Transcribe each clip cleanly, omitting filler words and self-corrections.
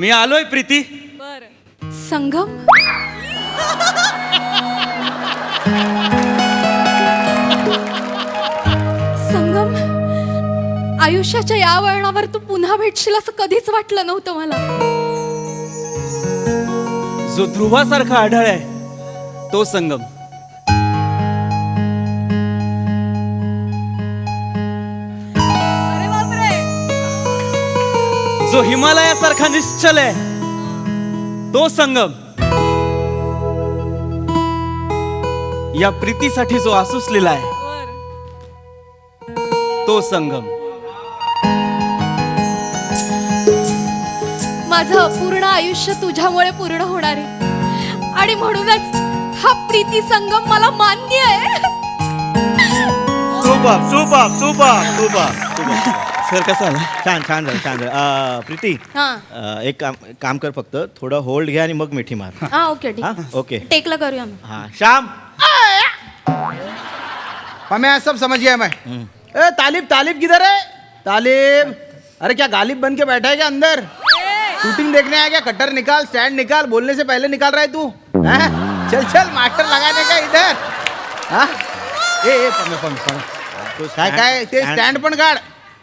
मी आलोय प्रीती. बर संगम. संगम, आयुष्याच्या या वळणावर तू पुन्हा भेटशील असं कधीच वाटलं नव्हतं मला. जो ध्रुवासारखा आढळ आहे तो संगम. अरे बापरे. जो हिमालयासारखा निश्चल आहे तो संगम. या प्रीतीसाठी जो आसुसलेला आहे तो संगम. माझं अपूर्ण आयुष्य तुझ्यामुळे पूर्ण होणार आहे आणि म्हणूनच हा प्रीती संगम मला मान्य आहे. Super super super super. Sir कसं आला? छान छान झालं छान झालं. प्रीती हा एक काम कर, फक्त थोडं होल्ड घ्या आणि मग मिठी मार. हा ओके ठीक हाँ आहे. ओके. टेकला करूया मग. हाँ श्याम. मैं सब समझ गया मैं. ए तालिब तालिब किधर है? तालिब, अरे क्या गालिब बन के बैठा है क्या अंदर? शूटिंग देखने आया क्या? कटर निकाल, स्टैंड निकाल, बोलने से पहले निकाल रहा है तू. हैं? चल चल मास्टर लगाने का इधर. हाँ ए पमे पमे पमे काय काय ते स्टँड पण काढ.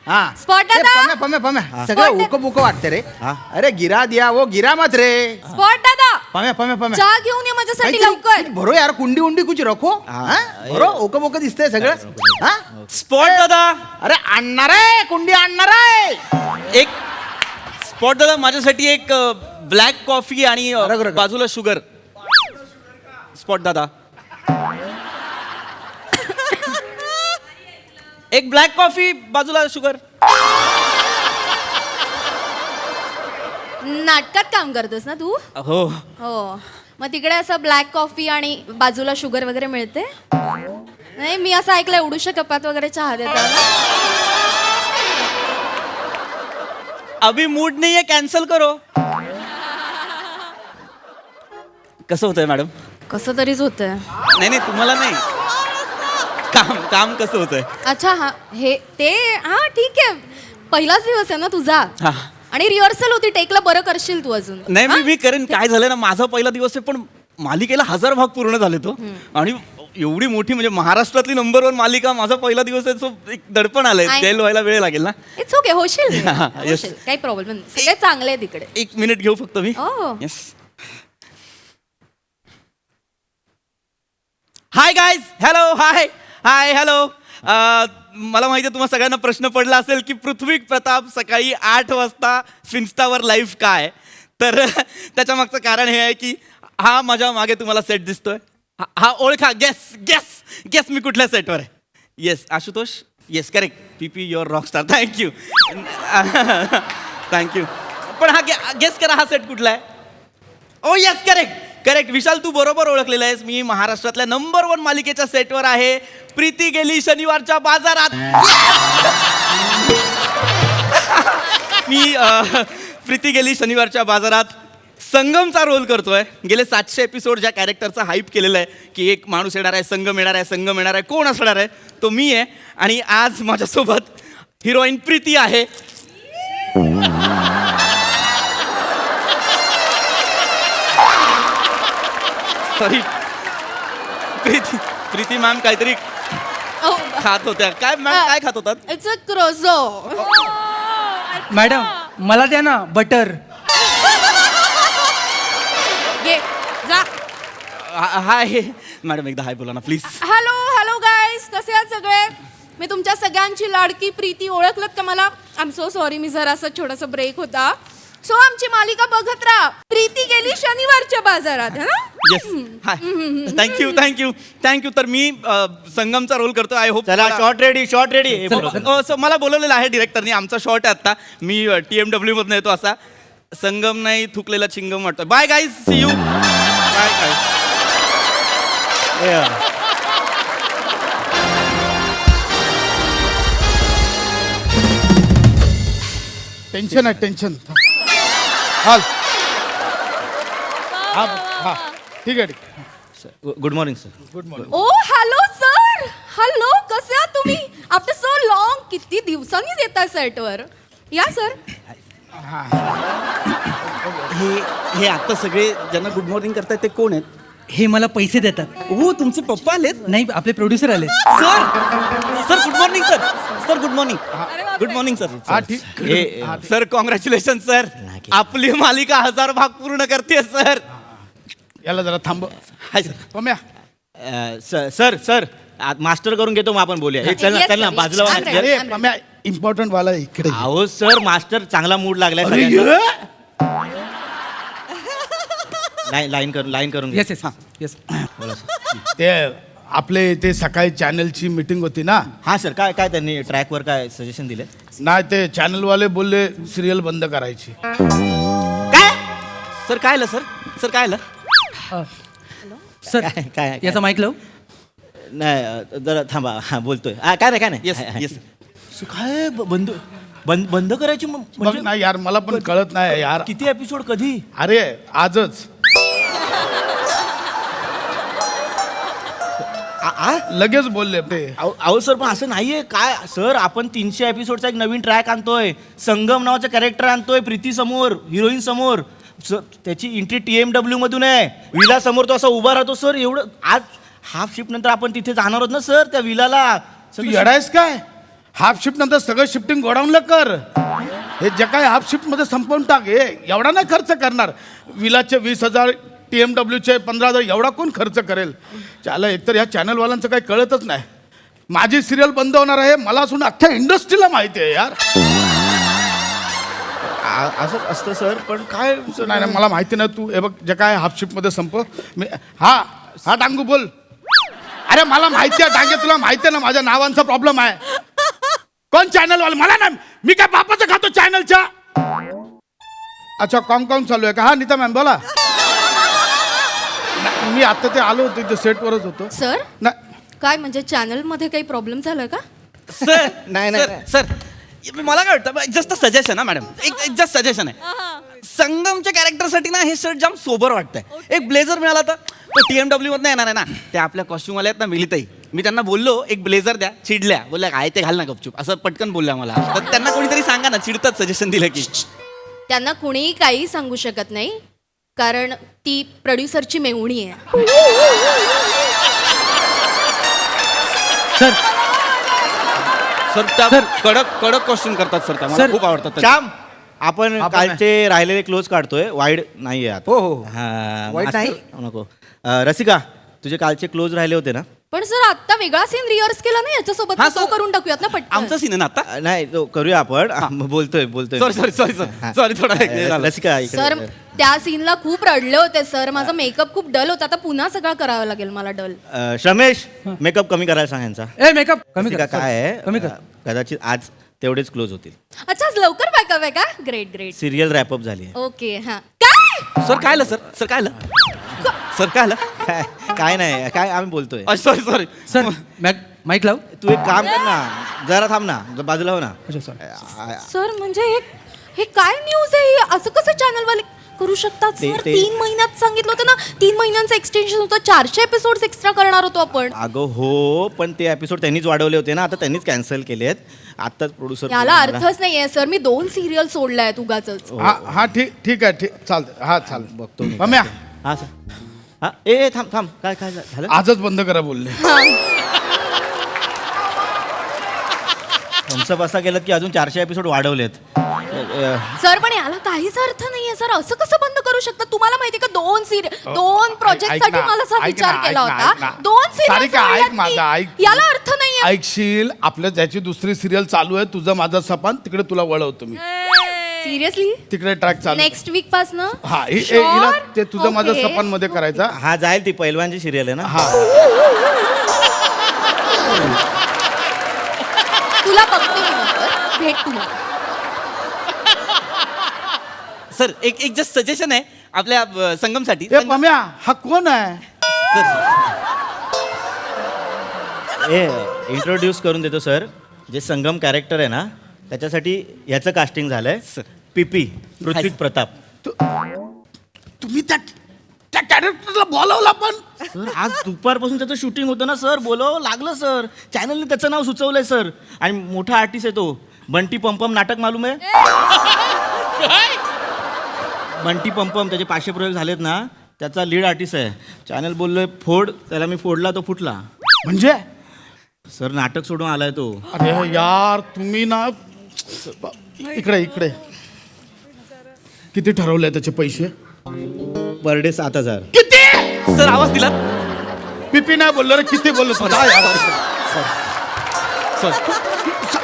हाँ Spot ए, दादा. पमे पमे सगळं Spot उक बुक वाटते रे. हाँ. अरे गिरा दिया वो गिरा मत रे. स्पॉट दादा, पमे पमे पमे चहा घेऊन ये माझ्यासाठी काहीतरी लवकर. भरो यार, कुंडी उंडी कुछ रखो. हाँ भरो, ओक बोक दिसतंय सगळं. हाँ स्पॉट दादा, अरे आणणार आहे, कुंडी आणणार आहे. एक स्पॉट दादा माझ्यासाठी एक ब्लॅक कॉफी आणि रग. बाजूला शुगर. स्पॉट दादा एक ब्लॅक कॉफी बाजूला शुगर. नाटकात काम करतोस ना तू? हो हो, मग तिकडे असं ब्लॅक कॉफी आणि बाजूला शुगर वगैरे मिळते? नाही, मी असं ऐकलं एवढूशा कपात वगैरे चहा देतात ना. अभी मूड नाही आहे, कॅन्सल करो. कसं होतंय मॅडम? कसं तरीच होतंय. नाही नाही तुम्हाला नाही, काम काम कसं होतंय? अच्छा हा हे ते हा ठीक आहे. पहिलाच दिवस आहे ना तुझा हा. आणि रिहर्सल होती, टेकला बरं करशील तू अजून. नाही हा? मी करेन. काय झालं ना, माझा पहिला दिवस आहे पण मालिकेला 1000 भाग पूर्ण झाले तो. आणि एवढी मोठी म्हणजे महाराष्ट्रातली नंबर 1 मालिका, माझा पहिला दिवस आहे. सो एक दडपण आलंय, I- जेल व्हायला वेळ लागेल ना. इट्स ओके, होशील हा, yes. होशील. काही प्रॉब्लेम नाही, सगळे चांगले आहे तिकडे. 1 मिनिट घेऊ फक्त मी. Oh. Yes. Hi guys, hello, hi hi hello. मला माहिती आहे तुम्हाला सगळ्यांना प्रश्न पडला असेल की पृथ्वी प्रताप सकाळी 8 वाजता फिन्स्टावर लाईव्ह काय. तर त्याच्या मागचं कारण हे आहे की हा माझ्या मागे तुम्हाला सेट दिसतोय. हा ओळखा, गेस गेस गेस मी कुठल्या सेटवर आहे. Yes Ashutosh, yes correct. PP your rock star. Thank you thank you. पण हा गेस करा, हा सेट कुठला आहे? ओ येस करेक्ट करेक्ट. विशाल तू बरोबर ओळखलेला आहेस. मी महाराष्ट्रातल्या नंबर 1 मालिकेच्या सेटवर आहे. प्रीती गेली शनिवारच्या बाजारात. मी प्रीती गेली शनिवारच्या बाजारात संगमचा रोल करतोय. गेले 700 एपिसोड ज्या कॅरेक्टरचा हाईप केलेलं आहे की एक माणूस येणार आहे, संगम येणार आहे, संगम येणार आहे, कोण असणार आहे तो मी आहे. आणि आज माझ्यासोबत हिरोईन प्रीती आहे. सॉरी प्रीती प्रीती मॅम काहीतरी खात होत्या. काय मॅम काय खात होतात? It's a क्रोझो. मॅडम मला द्या ना बटर. घे जा. हाय मॅडम, एकदा हाय बोला ना प्लीज. हॅलो हॅलो गाईज, कसे आहात सगळे? मी तुमच्या सगळ्यांची लाडकी प्रीती. ओळखलत का मला? आय एम सो सॉरी, मी जरासा छोटासा ब्रेक होता. सो आमची मालिका बघत राहा. प्रीती गेली शनिवारच्या बाजारात, है ना? Yes hi. Thank you thank you thank you. तर मी संगमचा रोल करतो. I hope. चला shot ready shot ready. So मला बोलवलेलं आहे डिरेक्टरनी. आमचा शॉर्ट आहे आता. मी TMW मधून येतो. असा संगम नाही, थुकलेला चिंगम वाटतो. Bye guys, see you. Bye guys. Tension आहे टेन्शन. हाल हा ठीक आहे ठीक आहे. Good morning sir. Good morning. Oh hello sir. Hello, कसे आहात तुम्ही? आफ्टर सो लॉंग, किती दिवसांनी येताय सेटवर. या सर. हे हे आता सगळे ज्यांना गुड मॉर्निंग करतायत ते कोण आहेत? हे मला पैसे देतात. हो तुमचे पप्पा आलेत. नाही, आपले प्रोड्युसर आले. Sir sir good morning sir. Sir good morning. Good morning sir. हा ठीक. Sir congratulation sir. आपली मालिका 1000 भाग पूर्ण करते सर. याला जरा थांब. Hi sir. Pamya sir sir master करून घेतो मग आपण बोलूया हे चल ना Yes, चल ना sir. बाजूला वळ. I'm ready. अरे पम्या इम्पॉर्टंट वाला इकडे ये. अहो सर मास्टर चांगला मूड लागलाय अरे सगळ्यांचा. ये. लाईन करून घे. Yes yes yes. ते आपले ते सकाळी चॅनलची मीटिंग होती ना. हा सर काय काय त्यांनी ट्रॅकवर काय सजेशन दिले नाही ते चॅनलवाले बोलले सिरियल बंद करायची. काय सर काय आलं सर? सर काय आलं? सर काय याचा माईक लाव. नाही जरा थांबा हा बोलतोय काय नाही काय नाही येस येस. काय बंद बंद करायची बघ म्हणजे ना यार मला पण कळत नाही यार. किती एपिसोड कधी अरे आजच लगेच बोलले ते. अहो सर पण असं नाहीये काय सर आपण 300 एपिसोडचा एक नवीन ट्रॅक आणतोय संगम नावाचं कॅरेक्टर आणतोय प्रीती समोर हिरोईन समोर सर त्याची एंट्री TMW मधून आहे विला समोर तो असा उभा राहतो सर एवढं आज हाफ शिफ्ट नंतर आपण तिथे जाणार आहोत ना सर त्या विलाला तू येडायस काय? हाफ शिफ्ट नंतर सगळं शिफ्टिंग गोडाऊनला कर. हे जे काय हाफ शिफ्ट मध्ये संपवून टाक. हे एवढा नाही खर्च करणार. विलाचे 20,000 TMWचे 15,000 एवढा कोण खर्च करेल? त्याला एकतर ह्या चॅनलवाल्यांचं काही कळतच नाही. माझी सिरियल बंद होणार आहे मला असून अख्ख्या इंडस्ट्रीला माहिती आहे यार. असं असतं सर पण काय सर नाही नाही मला माहिती नाही. तू हे बघ जे काय हाफ शिफ्ट मध्ये संपव. मी हा हा डांगू बोल. अरे मला माहिती आहे डांगे तुला माहिती आहे ना माझ्या नावांचा प्रॉब्लेम आहे. कोण चॅनलवाले? मला नाही. मी काय बापाचं खातो चॅनलच्या? अच्छा कॉम चालू आहे का? हा नीता मॅम बोला. नाही, मी आता ते आलो होतो इथे सेटवरच होतो. सर नाही काय म्हणजे चॅनल मध्ये काही प्रॉब्लेम झालाय का? सर नाही, सर नाही. सर मला काय वाटतं जस्ट सजेशन आहे मॅडम. एक जस्ट सजेशन आहे. संगमच्या कॅरेक्टरसाठी ना हे शर्ट जाम सोबर वाटतंय. एक ब्लेझर मिळाला तर तो TMW मधनं येणार आहे ना. ते आपल्या कॉस्ट्युमवाले आहेत ना मिलिताई. मी त्यांना बोललो एक ब्लेझर द्या. चिडल्या बोलल्या काय ते घाल ना गपचूप असं पटकन बोलल्या मला. तर त्यांना कोणीतरी सांगा ना चिडतात सजेशन दिलं की. त्यांना कुणीही काही सांगू शकत नाही कारण ती प्रोड्युसरची मेहुणी आहे. सर सर त्या कडक कडक कॉस्ट्युम करतात सर त्या मला सर, खूप आवडतात त्या. श्याम आपण कालचे राहिलेले क्लोज काढतोय वाईड नाहीये आता हो, हो. हा, वाईड मास्टर, नाही? नको रसिका तुझे कालचे क्लोज राहिले होते ना पण सर आता वेगळा सीन रिहर्स केला ना याच्यासोबत हा, तो सर. करून टाकूयात ना पटकन. आमचा सीन आहे ना आता. नाही तो करूया आपण बोलतोय सॉरी सॉरी थोडा हे झालं. रसिका सर इकडे त्या सीनला खूप रडले होते सर. माझा मेकअप खूप डल होता. आता पुन्हा सगळं करावं लागेल मला डल. श्रमेश मेकअप कमी करायला सांग यांचा ए मेकअप कमी रसिका कर. काय कमी आहे कर. कदाचित आज तेवढेच क्लोज होतील अच्छा आज लवकर बॅकअप आहे का? Great great. सिरियल रॅपअप झाली आहे ओके हा काय सर काय आलं सर? सर काय आलं? सर काय आलं? काय नाही काय आम्ही बोलतोय सॉरी सर माईक लाव. तू एक काम कर ना जरा थांब ना बाजूला हो ना अच्छा सॉरी. सर म्हणजे हे काय न्यूज आहे ही? असं कसं चॅनल वाले करू शकतात सर? 3 महिन्यात सांगितलं होतं ना 3 महिन्यांचं एक्सटेन्शन होतं. 400 एपिसोड एक्स्ट्रा करणार होतो आपण. अगं हो पण ते एपिसोड त्यांनीच वाढवले होते ना आता त्यांनीच कॅन्सल केलेत आताच प्रोड्युसर याला अर्थच नाहीये सर. मी 2 सिरियल सोडल्या उगाच. हा हा ठीक आहे ठीक चालतं. हा चाल बघतो मी. पम्या हा सर हा ए थांब थांब काय काय झालं आजच बंद करा बोलले. थम्सअप असा केलं की अजून 400 एपिसोड वाढवलेत सर पण याला काहीच अर्थ नाहीये सर. असं कसं बंद करू शकतात? तुम्हाला माहिती का 2 प्रोजेक्ट ऐक साठी ना, मला असा ऐक विचार ना, केला ऐक ना, होता. ऐक ना. 2 सारिका, ऐक सिरियल माझं, ऐक. याला अर्थ नाहीये. ऐकशील आपल्या ज्याची दुसरी सिरियल चालू आहे तुझं माझं सपान तिकडे तुला वळवतो मी. सिरियसली तिकडे ट्रॅक चालू नेक्स्ट वीक पासन हा हिला ते तुझं माझं सपान मध्ये करायचा. हा जाईल ती पैलवानची सिरियल आहे ना हा तुला बघतो मी नंतर. भेट तू मला. सर एक जस्ट सजेशन आहे आपल्या संगमसाठी. ए पम्या हा कोण आहे? ए इंट्रोड्यूस करून देतो सर जे संगम कॅरेक्टर आहे ना त्याच्यासाठी याचं कास्टिंग झालंय सर. पीपी पृथ्वी प्रताप तुम्ही त्या कॅरेक्टरला बोलावला पण. सर आज दुपारपासून त्याचं शूटिंग होतं ना सर बोलावं लागलं सर चॅनलने त्याचं नाव सुचवलंय सर आणि मोठा आर्टिस्ट आहे तो बंटी पंपम नाटक मालूम आहे बंटी पंपम त्याचे 500 प्रयोग झालेत ना, त्याचा लीड आर्टिस्ट आहे. चॅनल बोललोय फोड, त्याला मी फोडला तो फुटला. म्हणजे सर नाटक सोडून आलाय तो. अरे यार तुम्ही ना इकडे इकडे किती ठरवले त्याचे पैसे? Per day 7,000. किती? सर आवाज दिला पिपी नाही बोललो रे, किती बोललो?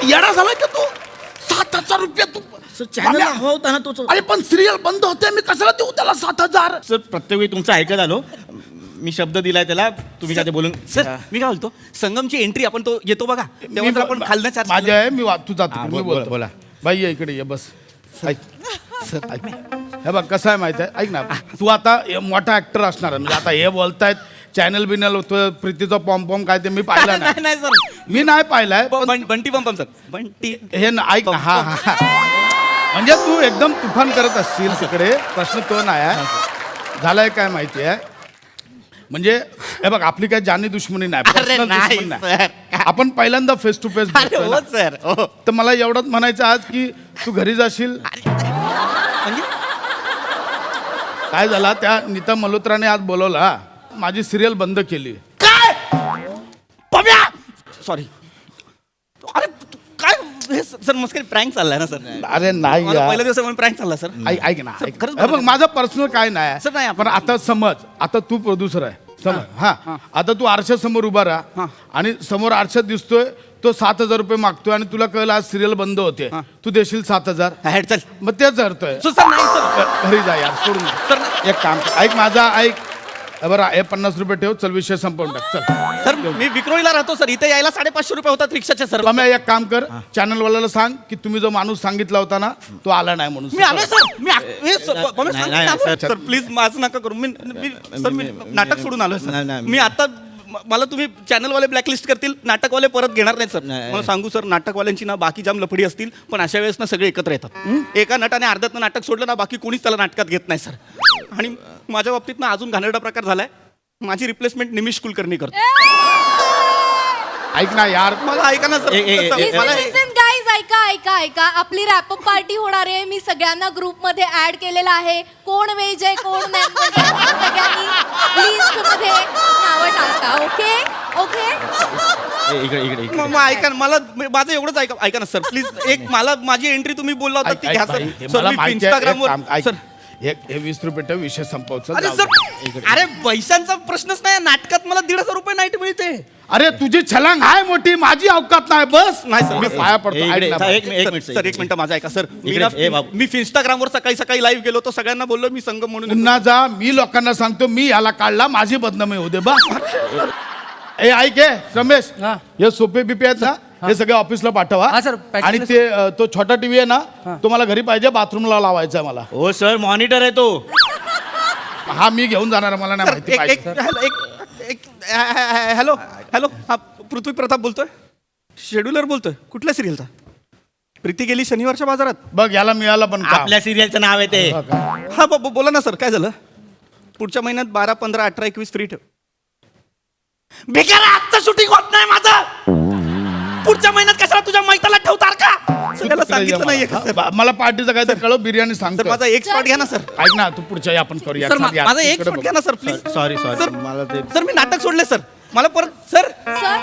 येडा झालाय का तू? 7,000 रुपये तू? सर चॅनल हवा होता ना तोच. अरे पण सिरियल बंद होते, मी कशाला देऊ त्याला 7,000? सर प्रत्येक वेळी तुमचं ऐकत आलो. मी शब्द दिलाय त्याला, तुम्ही काय ते बोलून. सर मी काय बोलतो संगमची एंट्री आपण तो येतो बघा तेव्हा जर आपण खालनं चार्ज माझ्या आहे, मी तू जातो, हा, मी बोला, बोलतो. बोला. बाई ये इकडे ये, बस ऐक. ऐक. हे बघ कसं आहे माहिती आहे, ऐक ना, तू आता मोठा ऍक्टर असणार आहे. म्हणजे आता हे बोलतायत चॅनल बिनल होतं, प्रीतीचा पॉम पॉम काय ते मी पाहिलं नाही नाही. नाही सर मी नाही पाहिलंय. बंटी पंपम सर बंटी हे ना ऐक ना, हा हा म्हणजे तू एकदम तुफान करत असशील तिकडे, प्रश्न तो नाही आहे. झालंय काय माहिती आहे, म्हणजे हे बघ आपली काय जानी दुश्मनी नाही, अरे personal नाही दुश्मन सर. नाही. आपण पहिल्यांदा फेस टू फेस अरे हो सर हो तर मला एवढंच म्हणायचं आज की तू घरी जाशील. म्हणजे काय झाला, त्या नीता मल्होत्राने आज बोलवला, माझी सिरियल बंद केली. काय सॉरी अरे काय हे सर मस्करी प्रँक चाललाय ना सर अरे नाही मला यार. पहिल्या दिवसामध्ये प्रँक चालला सर ऐक ना, सर, ऐक. खरंच हे बघ माझं पर्सनल काय सर, नाही, नाही आपण- पण आता समज, आता तू प्रोड्युसर आहे समज, हा आता तू आरशा समोर उभा राहा आणि समोर आरशात दिसतोय तो 7,000 रुपये मागतोय आणि तुला कळलं आज सिरियल बंद होते, तू देशील 7,000? हेड चल मग तेच धरतोय. सर नाही सर घरी जा यार, सोडून दे. सर एक काम कर, ऐक माझा ऐक. बरं हे 50 रुपये ठेव, चल विषय संपवून टाक. चल सर मी विक्रोळीला राहतो सर इथे यायला 550 रुपये होतात रिक्षाचे सर तुम्ही एक काम कर, चॅनल वाल्याला सांग की तुम्ही जो माणूस सांगितला होता ना तो आला नाही म्हणून. मी आलोय सर मी नाही, नाही, सर. सर प्लीज माझं नका करू सर मी नाटक सोडून आलोय नाही, सर नाही. मी आता मला तुम्ही चॅनलवाले ब्लॅकलिस्ट करतील, नाटकवाले परत घेणार नाही सर. नाही. मला सांगू सर नाटकवाल्यांची ना बाकी जाम लफडी असतील पण अशा वेळेस ना सगळे एकत्र येतात. एका नटाने अर्ध्यातनं नाटक सोडलं ना बाकी कोणीच त्याला नाटकात घेत नाही सर. आणि माझ्या बाबतीत ना अजून घाणेरडा प्रकार झालाय, माझी रिप्लेसमेंट निमिष कुलकर्णी करतो. ऐक ना यार, मला ऐका ना सर मला लिसन गाईज, ऐका ऐका ऐका, आपली रॅपअप पार्टी होणार आहे. मी सगळ्यांना ग्रुपमध्ये ऍड केलेलं आहे. कोण व्हेज आहे कोण नाही सगळ्यांनी लिस्ट मध्ये नावं टाका. ओके ओके इकडे इकडे इकडे. मग ऐका ना, मला माझं एवढंच ऐका ना सर प्लीज. एक मला माझी एंट्री तुम्ही बोलला होता ती ऐक, घ्या ऐक बाई, हे सर. मला मी माहिती आहे, एक इंस्टाग्रामवर काम, ऐक. सर हे 20 रुपये ठेव, विषय संपव. चल, अरे जाऊ सर दे. अरे पैशांचा प्रश्नच नाही, नाटकात मला 150 रुपये नाईट मिळते. अरे तुझी छलांग आहे मोठी, माझी अवकात नाही. बस नाही सर मी पाया पडतो. ए, ऐक इकडे, ना, सा- बाई. एक मिनिट सर एक मिनिट माझा ऐका सर. मी इकडे, ए ना बाबू. मी इंस्टाग्रामवर सकाळी सकाळी लाईव्ह गेलो तो सगळ्यांना बोललो मी संगम म्हणून येतो. पुन्हा जा, मी लोकांना सांगतो मी याला काढला, माझी बदनामी होऊ दे. बस ए ऐक हे रमेश, हा. हे सोपे बिपे आहेत ना, हे सगळे ऑफिसला पाठवा. हा, सर, packing आणि list. ते तो छोटा टीव्ही आहे ना, तो मला घरी पाहिजे, बाथरूमला लावायचा आहे मला. हो सर मॉनिटर आहे तो. हा मी घेऊन जाणार, मला नाही सर, माहिती एक पाहिजे. हॅलो हॅलो हा पृथ्वी प्रताप बोलतोय, शेड्युलर बोलतोय. कुठल्या सिरियलचा? प्रीती गेली शनिवारच्या बाजारात. बघ याला मिळालं पण काम. आपल्या सिरियलचं नाव आहे ते. हा बोला ना सर काय झालं? पुढच्या महिन्यात 12, 15, 18, 21 फ्री ठेव. बेकार आजचं शूटिंग होत नाही माझं. पुढच्या महिन्यात कशाला तुझ्या मैताला ठेवतार का? सगळ्याला सांगितलं नाहीये का सर? मला पार्टीचं काय तर कळव, बिर्याणी सर सांगतो. माझा एक स्पॉट घ्या ना सर. ऐक ना, तू पुढच्या आपण करूया. सर चल, या. माझा एक इकडे स्पॉट बघ. घ्या ना sir please. Sorry sir sorry मला ते सर मी नाटक सोडले सर. मला परत सर सर